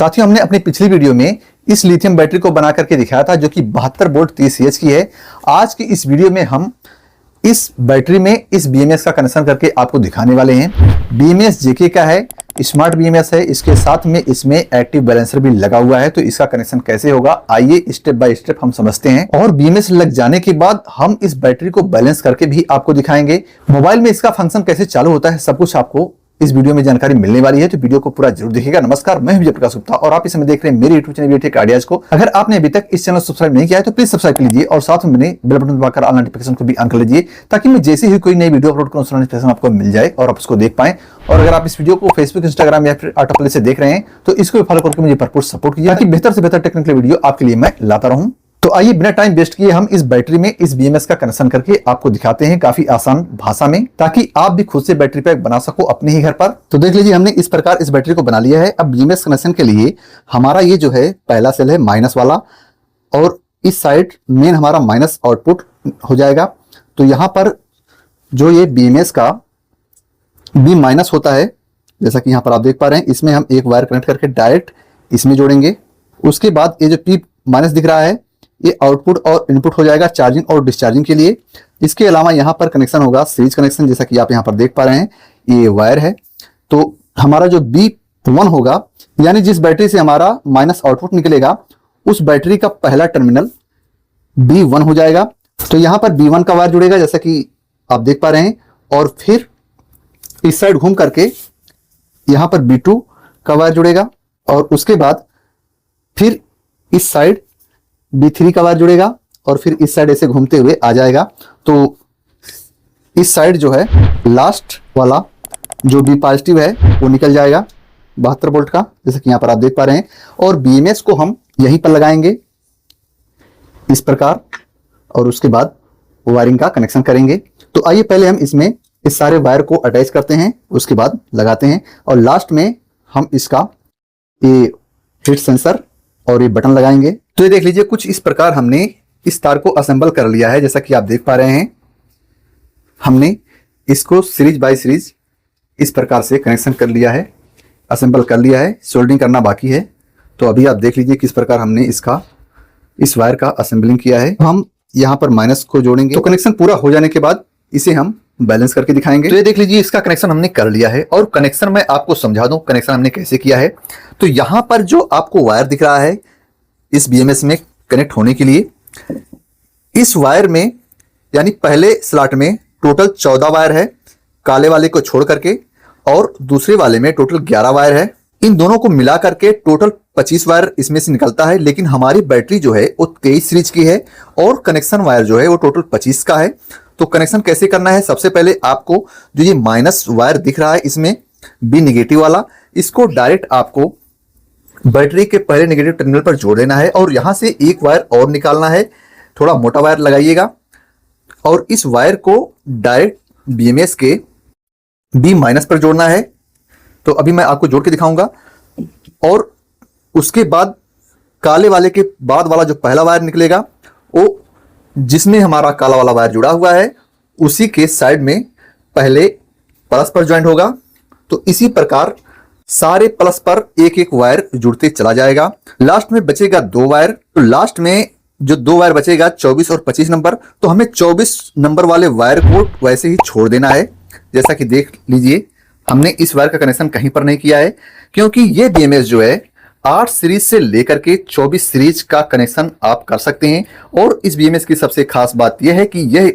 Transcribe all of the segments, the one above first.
साथियों, हमने अपनी पिछली वीडियो में इस लिथियम बैटरी को बना करके दिखाया था जो कि 72 वोल्ट 30 एच की है। आज की इस वीडियो में हम इस बैटरी में इस बीएमएस का कनेक्शन करके आपको दिखाने वाले हैं। बीएमएस जेके का है, स्मार्ट बीएमएस है, इसके साथ में इसमें एक्टिव बैलेंसर भी लगा हुआ है। तो इसका कनेक्शन कैसे होगा, आइए स्टेप बाय स्टेप हम समझते हैं। और बीएमएस लग जाने के बाद हम इस बैटरी को बैलेंस करके भी आपको दिखाएंगे। मोबाइल में इसका फंक्शन कैसे चालू होता है, सब कुछ आपको इस वीडियो में जानकारी मिलने वाली है, तो वीडियो को पूरा जरूर देखिएगा। नमस्कार, मैं विजय प्रकाश गुप्ता और आप इस समय देख रहे हैं मेरे यूट्यूब चैनल टेक आइडियाज को। अगर आपने अभी तक इस चैनल सब्सक्राइब नहीं किया है तो प्लीज सब्सक्राइब कर लीजिए और साथ में बेल बटन दबाकर ऑल नोटिफिकेशन को भी ऑन कर लीजिए, ताकि मैं जैसे ही कोई नई वीडियो अपलोड करूं उसका नोटिफिकेशन आपको मिल जाए और आप उसको देख पाएं। और अगर आप इस वीडियो को फेसबुक, इंस्टाग्राम या फिर ऑटो प्ले से देख रहे हैं तो इसको भी फॉलो करके मुझे भरपूर सपोर्ट कीजिए, ताकि बेहतर से बेहतर टेक्निकल वीडियो आपके लिए मैं लाता रहूं। तो आइए बिना टाइम वेस्ट किए हम इस बैटरी में इस बीएमएस का कनेक्शन करके आपको दिखाते हैं काफी आसान भाषा में, ताकि आप भी खुद से बैटरी पैक बना सको अपने ही घर पर। तो देख लीजिए, हमने इस प्रकार इस बैटरी को बना लिया है। अब बीएमएस कनेक्शन के लिए हमारा ये जो है पहला सेल है माइनस वाला, और इस साइड मेन हमारा माइनस आउटपुट हो जाएगा। तो यहां पर जो ये बीएमएस का बी माइनस होता है, जैसा कि यहां पर आप देख पा रहे हैं, इसमें हम एक वायर कनेक्ट करके डायरेक्ट इसमें जोड़ेंगे। उसके बाद ये जो पी माइनस दिख रहा है ये आउटपुट और इनपुट हो जाएगा चार्जिंग और डिस्चार्जिंग के लिए। इसके अलावा यहाँ पर कनेक्शन होगा सीरीज कनेक्शन, जैसा कि आप यहाँ पर देख पा रहे हैं ये वायर है। तो हमारा जो B1 होगा, यानी जिस बैटरी से हमारा माइनस आउटपुट निकलेगा, उस बैटरी का पहला टर्मिनल B1 हो जाएगा। तो यहाँ पर B1 का वायर जुड़ेगा, जैसा कि आप देख पा रहे हैं, और फिर इस साइड घूम करके यहाँ पर B2 का वायर जुड़ेगा, और उसके बाद फिर इस साइड B3 का वायर जुड़ेगा, और फिर इस साइड ऐसे घूमते हुए आ जाएगा। तो इस साइड जो है लास्ट वाला जो B पॉजिटिव है वो निकल जाएगा 72 वोल्ट का, जैसे कि यहाँ पर आप देख पा रहे हैं। और बीएमएस को हम यहीं पर लगाएंगे इस प्रकार, और उसके बाद वायरिंग का कनेक्शन करेंगे। तो आइए पहले हम इसमें इस सारे वायर को अटैच करते हैं, उसके बाद लगाते हैं, और लास्ट में हम इसका ये हीट सेंसर और ये बटन लगाएंगे। तो ये देख लीजिए, कुछ इस प्रकार हमने इस तार को असेंबल कर लिया है, जैसा कि आप देख पा रहे हैं। हमने इसको सीरीज बाय सीरीज इस प्रकार से कनेक्शन कर लिया है, असेंबल कर लिया है, सोल्डरिंग करना बाकी है। तो अभी आप देख लीजिए किस प्रकार हमने इस वायर का असेंबलिंग किया है। हम यहाँ पर माइनस को जोड़ेंगे। तो कनेक्शन पूरा हो जाने के बाद इसे हम बैलेंस करके दिखाएंगे। तो ये देख लीजिए, इसका कनेक्शन हमने कर लिया है, और कनेक्शन मैं आपको समझा दूं कनेक्शन हमने कैसे किया है। तो यहां पर जो आपको वायर दिख रहा है इस बीएमएस में कनेक्ट होने के लिए, इस वायर में यानी पहले स्लॉट में टोटल 14 वायर है काले वाले को छोड़ करके, और दूसरे वाले में टोटल 11 वायर है। इन दोनों को मिला करके टोटल 25 वायर इसमें से निकलता है। लेकिन हमारी बैटरी जो है वो 23 सीरीज की है, और कनेक्शन वायर जो है वो टोटल 25 का है। तो कनेक्शन कैसे करना है, सबसे पहले आपको जो ये माइनस वायर दिख रहा है इसमें बी नेगेटिव वाला, इसको डायरेक्ट आपको बैटरी के पहले नेगेटिव टर्मिनल पर जोड़ देना है, और यहां से एक वायर और निकालना है। थोड़ा मोटा वायर लगाइएगा, और इस वायर को डायरेक्ट बीएमएस के बी माइनस पर जोड़ना है। तो अभी मैं आपको जोड़ के दिखाऊंगा। और उसके बाद काले वाले के बाद वाला जो पहला वायर निकलेगा, वो जिसमें हमारा काला वाला वायर जुड़ा हुआ है, उसी के साइड में पहले प्लस पर ज्वाइंट होगा। तो इसी प्रकार सारे प्लस पर एक एक वायर जुड़ते चला जाएगा। लास्ट में बचेगा 2 वायर। तो लास्ट में जो 2 वायर बचेगा 24 और 25 नंबर, तो हमें 24 नंबर वाले वायर को वैसे ही छोड़ देना है। जैसा कि देख लीजिए, हमने इस वायर का कनेक्शन कहीं पर नहीं किया है, क्योंकि ये बीएमएस जो है 8 सीरीज से लेकर के 24 सीरीज का कनेक्शन आप कर सकते हैं। और इस बीएमएस की सबसे खास बात यह है कि यह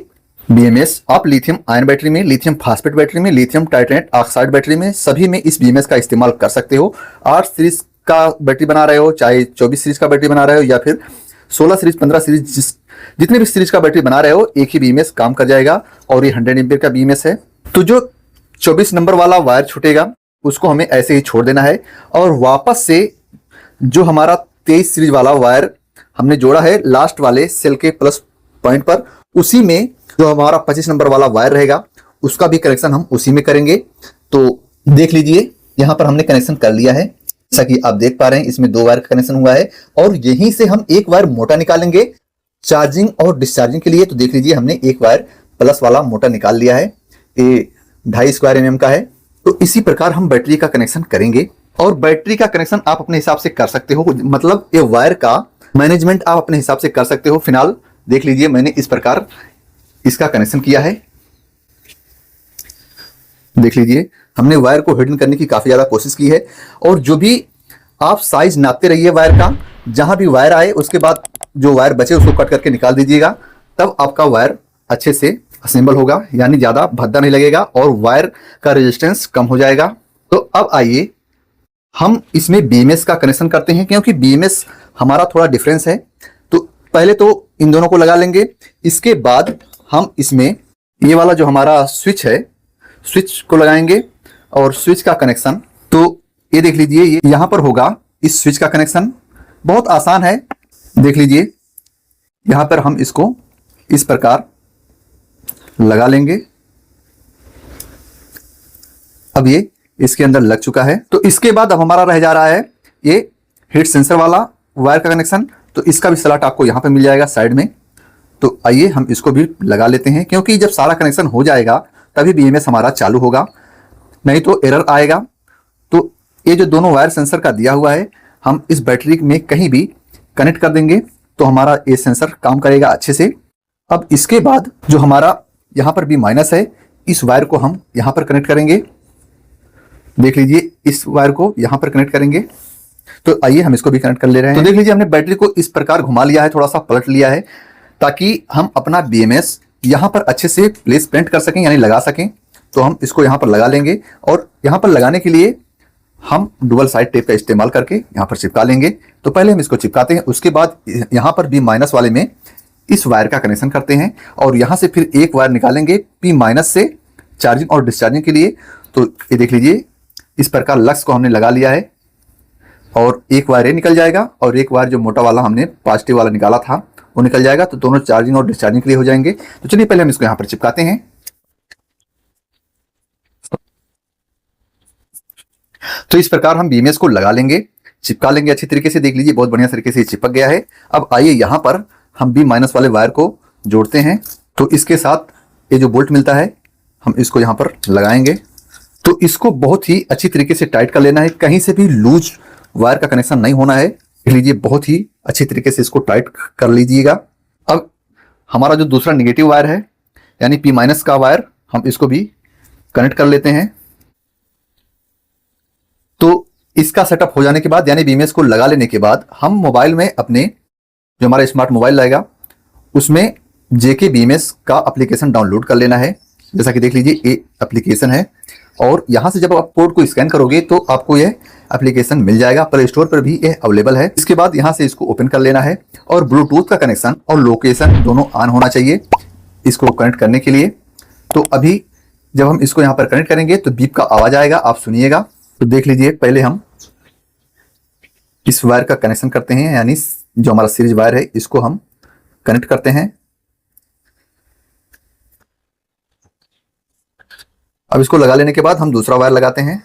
बीएमएस आप लिथियम आयन बैटरी में, लिथियम फास्फेट बैटरी में, लिथियम टाइटेनेट ऑक्साइड बैटरी में, सभी में इस बीएमएस का इस्तेमाल कर सकते हो। 8 सीरीज का बैटरी बना रहे हो, चाहे 24 सीरीज का बैटरी बना रहे हो, या फिर 16 सीरीज, 15 सीरीज, जितने भी सीरीज का बैटरी बना रहे हो, एक ही बीएमएस काम कर जाएगा। और ये 100 एम्पीयर का बीएमएस है। तो जो 24 नंबर वाला वायर छूटेगा उसको हमें ऐसे ही छोड़ देना है, और वापस से जो हमारा 23 सीरीज वाला वायर हमने जोड़ा है लास्ट वाले सेल के प्लस पॉइंट पर, उसी में जो हमारा 25 नंबर वाला वायर रहेगा उसका भी कनेक्शन हम उसी में करेंगे। तो देख लीजिए, यहां पर हमने कनेक्शन कर लिया है, जैसा कि आप देख पा रहे हैं। इसमें 2 वायर का कनेक्शन हुआ है, और यहीं से हम एक वायर मोटा निकालेंगे चार्जिंग और डिस्चार्जिंग के लिए। तो देख लीजिए, हमने एक वायर प्लस वाला मोटा निकाल लिया है, ये 2.5 स्क्वायर mm का है। तो इसी प्रकार हम बैटरी का कनेक्शन करेंगे। और बैटरी का कनेक्शन आप अपने हिसाब से कर सकते हो, मतलब ये वायर का मैनेजमेंट आप अपने हिसाब से कर सकते हो। फिलहाल देख लीजिए मैंने इस प्रकार इसका कनेक्शन किया है। देख लीजिए हमने वायर को हिडन करने की काफी ज्यादा कोशिश की है। और जो भी आप साइज नापते रहिए वायर का, जहां भी वायर आए उसके बाद जो वायर बचे उसको कट करके निकाल दीजिएगा, तब आपका वायर अच्छे से असेंबल होगा, यानी ज्यादा भद्दा नहीं लगेगा और वायर का रेजिस्टेंस कम हो जाएगा। तो अब आइए हम इसमें बीएमएस का कनेक्शन करते हैं, क्योंकि बीएमएस हमारा थोड़ा डिफरेंस है। तो पहले तो इन दोनों को लगा लेंगे, इसके बाद हम इसमें ये वाला जो हमारा स्विच है, स्विच को लगाएंगे। और स्विच का कनेक्शन तो ये देख लीजिए, ये यहां पर होगा इस स्विच का कनेक्शन। बहुत आसान है, देख लीजिए यहां पर हम इसको इस प्रकार लगा लेंगे। अब ये इसके अंदर लग चुका है। तो इसके बाद अब हमारा रह जा रहा है ये हीट सेंसर वाला वायर का कनेक्शन। तो इसका भी स्लॉट आपको यहां पे मिल जाएगा साइड में। तो आइए हम इसको भी लगा लेते हैं, क्योंकि जब सारा कनेक्शन हो जाएगा तभी बीएमएस हमारा चालू होगा, नहीं तो एरर आएगा। तो ये जो दोनों वायर सेंसर का दिया हुआ है, हम इस बैटरी में कहीं भी कनेक्ट कर देंगे तो हमारा ये सेंसर काम करेगा अच्छे से। अब इसके बाद जो हमारा यहाँ पर भी माइनस है, इस वायर को हम यहाँ पर कनेक्ट करेंगे। देख लीजिए इस वायर को यहाँ पर कनेक्ट करेंगे। तो आइए हम इसको भी कनेक्ट कर ले रहे हैं। तो देख लीजिए हमने बैटरी को इस प्रकार घुमा लिया है, थोड़ा सा पलट लिया है, ताकि हम अपना बीएमएस यहाँ पर अच्छे से प्लेसमेंट कर सकें, यानी लगा सकें। तो हम इसको यहाँ पर लगा लेंगे और यहाँ पर लगाने के लिए हम डुअल साइड टेप का इस्तेमाल करके यहाँ पर चिपका लेंगे। तो पहले हम इसको चिपकाते हैं, उसके बाद यहाँ पर बी माइनस वाले में इस वायर का कनेक्शन करते हैं और यहाँ से फिर एक वायर निकालेंगे पी माइनस से चार्जिंग और डिस्चार्जिंग के लिए। तो ये देख लीजिए इस प्रकार लक्स को हमने लगा लिया है और एक वायर निकल जाएगा और एक वायर जो मोटा वाला हमने पॉजिटिव वाला निकाला था वो निकल जाएगा। तो दोनों चार्जिंग और डिस्चार्जिंग के लिए हो जाएंगे। तो चलिए पहले हम इसको यहाँ पर चिपकाते हैं। तो इस प्रकार हम बीएमएस को लगा लेंगे, चिपका लेंगे अच्छी तरीके से। देख लीजिए बहुत बढ़िया तरीके से चिपक गया है। अब आइए यहाँ पर हम बी माइनस वाले वायर को जोड़ते हैं। तो इसके साथ ये जो बोल्ट मिलता है हम इसको यहाँ पर लगाएंगे। तो इसको बहुत ही अच्छी तरीके से टाइट कर लेना है, कहीं से भी लूज वायर का कनेक्शन नहीं होना है। देख लीजिए बहुत ही अच्छी तरीके से इसको टाइट कर लीजिएगा। अब हमारा जो दूसरा निगेटिव वायर है यानी पी माइनस का वायर, हम इसको भी कनेक्ट कर लेते हैं। तो इसका सेटअप हो जाने के बाद यानी बीएमएस को लगा लेने के बाद हम मोबाइल में अपने जो हमारा स्मार्ट मोबाइल रहेगा उसमें जेके बीएमएस का एप्लीकेशन डाउनलोड कर लेना है। जैसा कि देख लीजिए ये एप्लीकेशन है और यहाँ से जब आप कोड को स्कैन करोगे तो आपको यह एप्लीकेशन मिल जाएगा। प्ले स्टोर पर भी यह अवेलेबल है। इसके बाद यहाँ से इसको ओपन कर लेना है और ब्लूटूथ का कनेक्शन और लोकेशन दोनों ऑन होना चाहिए इसको कनेक्ट करने के लिए। तो अभी जब हम इसको यहाँ पर कनेक्ट करेंगे तो बीप का आवाज आएगा, आप सुनिएगा। तो देख लीजिए पहले हम इस वायर का कनेक्शन करते हैं, यानी जो हमारा सीरीज वायर है इसको हम कनेक्ट करते हैं। अब इसको लगा लेने के बाद हम दूसरा वायर लगाते हैं।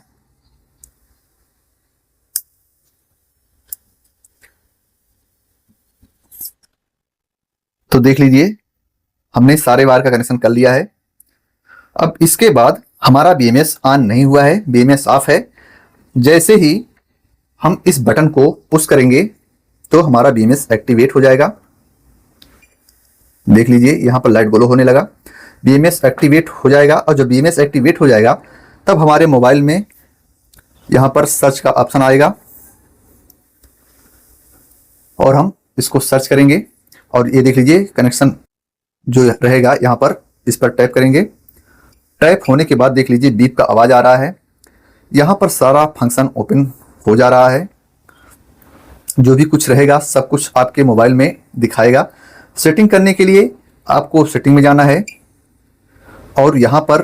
तो देख लीजिए हमने सारे वायर का कनेक्शन कर लिया है। अब इसके बाद हमारा बीएमएस ऑन नहीं हुआ है, बीएमएस ऑफ है। जैसे ही हम इस बटन को पुश करेंगे तो हमारा बीएमएस एक्टिवेट हो जाएगा। देख लीजिए यहां पर लाइट ग्लो होने लगा, बीएमएस एक्टिवेट हो जाएगा। और जब बीएमएस एक्टिवेट हो जाएगा तब हमारे मोबाइल में यहां पर सर्च का ऑप्शन आएगा और हम इसको सर्च करेंगे और ये देख लीजिए कनेक्शन जो रहेगा यहां पर इस पर टैप करेंगे। टैप होने के बाद देख लीजिए बीप का आवाज आ रहा है। यहां पर सारा फंक्शन ओपन हो जा रहा है, जो भी कुछ रहेगा सब कुछ आपके मोबाइल में दिखाएगा। सेटिंग करने के लिए आपको सेटिंग में जाना है और यहां पर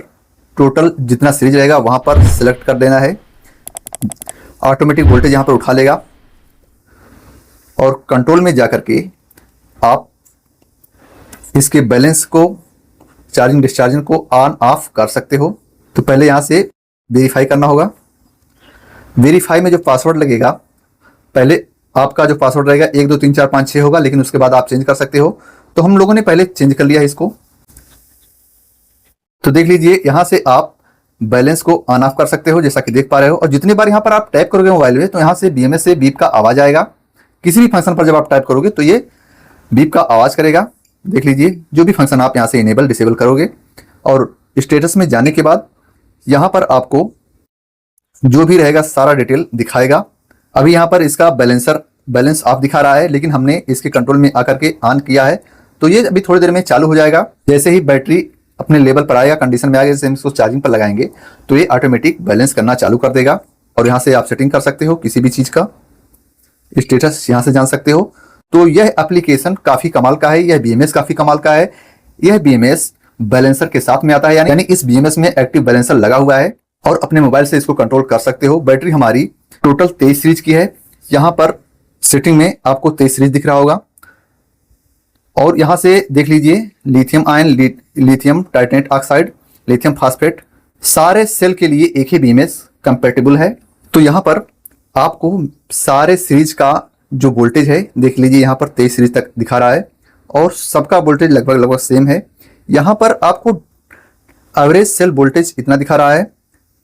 टोटल जितना सीरीज रहेगा वहां पर सिलेक्ट कर देना है। ऑटोमेटिक वोल्टेज यहां पर उठा लेगा और कंट्रोल में जाकर के आप इसके बैलेंस को, चार्जिंग डिस्चार्जिंग को ऑन ऑफ कर सकते हो। तो पहले यहां से वेरीफाई करना होगा। वेरीफाई में जो पासवर्ड लगेगा, पहले आपका जो पासवर्ड रहेगा 1 2 3 4 5 6 होगा, लेकिन उसके बाद आप चेंज कर सकते हो। तो हम लोगों ने पहले चेंज कर लिया है इसको। तो देख लीजिए यहां से आप बैलेंस को ऑन ऑफ कर सकते हो, जैसा कि देख पा रहे हो। और जितनी बार यहाँ पर आप टैप करोगे मोबाइल में तो यहाँ से BMS से बीप का आवाज आएगा। किसी भी फंक्शन पर जब आप टैप करोगे तो ये बीप का आवाज करेगा। देख लीजिए, जो भी फंक्शन आप यहाँ से इनेबल डिसेबल करोगे। और स्टेटस में जाने के बाद यहाँ पर आपको जो भी रहेगा सारा डिटेल दिखाएगा। अभी यहाँ पर इसका बैलेंस ऑफ दिखा रहा है, लेकिन हमने इसके कंट्रोल में आकर के ऑन किया है तो ये अभी थोड़ी देर में चालू हो जाएगा। जैसे ही बैटरी अपने लेवल पर आएगा, कंडीशन में आ गया, जैसे हम इसको चार्जिंग पर लगाएंगे तो ये ऑटोमेटिक बैलेंस करना चालू कर देगा। और यहाँ से आप सेटिंग कर सकते हो किसी भी चीज का, स्टेटस यहाँ से जान सकते हो। तो यह एप्लीकेशन काफी कमाल का है, यह BMS काफी कमाल का है। यह BMS बैलेंसर के साथ में आता है, यानी इस BMS में एक्टिव बैलेंसर लगा हुआ है और अपने मोबाइल से इसको कंट्रोल कर सकते हो। बैटरी हमारी टोटल 23 सीरीज की है। यहाँ पर सेटिंग में आपको 23 सीरीज दिख रहा होगा। और यहाँ से देख लीजिए, lithium ion, lithium titanate oxide, lithium phosphate, सारे सेल के लिए एक ही BMS कंपेटेबल है। तो यहाँ पर आपको सारे सीरीज का जो वोल्टेज है देख लीजिए, यहाँ पर 23 सीरीज तक दिखा रहा है और सबका वोल्टेज लगभग सेम है। यहाँ पर आपको एवरेज सेल वोल्टेज इतना दिखा रहा है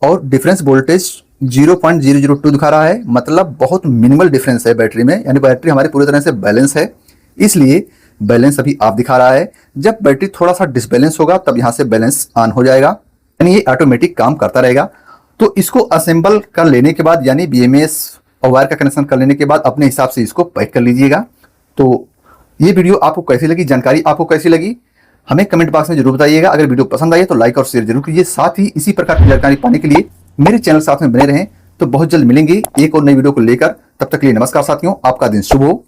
और डिफरेंस वोल्टेज 0.002 दिखा रहा है। मतलब बहुत मिनिमल डिफरेंस है बैटरी में, यानी बैटरी हमारी पूरी तरह से बैलेंस है, इसलिए बैलेंस अभी आप दिखा रहा है। जब बैटरी थोड़ा सा डिसबैलेंस होगा तब यहाँ से बैलेंस ऑन हो जाएगा, यानी ये ऑटोमेटिक काम करता रहेगा। तो इसको असेंबल कर लेने के बाद, यानी BMS और वायर का कनेक्शन कर लेने के बाद अपने हिसाब से इसको पैक कर लीजिएगा। तो ये वीडियो आपको कैसी लगी, जानकारी आपको कैसी लगी, हमें कमेंट बॉक्स में जरूर बताइएगा। अगर वीडियो पसंद आई तो लाइक और शेयर जरूर कीजिए। साथ ही इसी प्रकार की जानकारी पाने के लिए मेरे चैनल साथ में बने रहें। तो बहुत जल्द मिलेंगे एक और नई वीडियो को लेकर। तब तक के लिए नमस्कार साथियों, आपका दिन शुभ हो।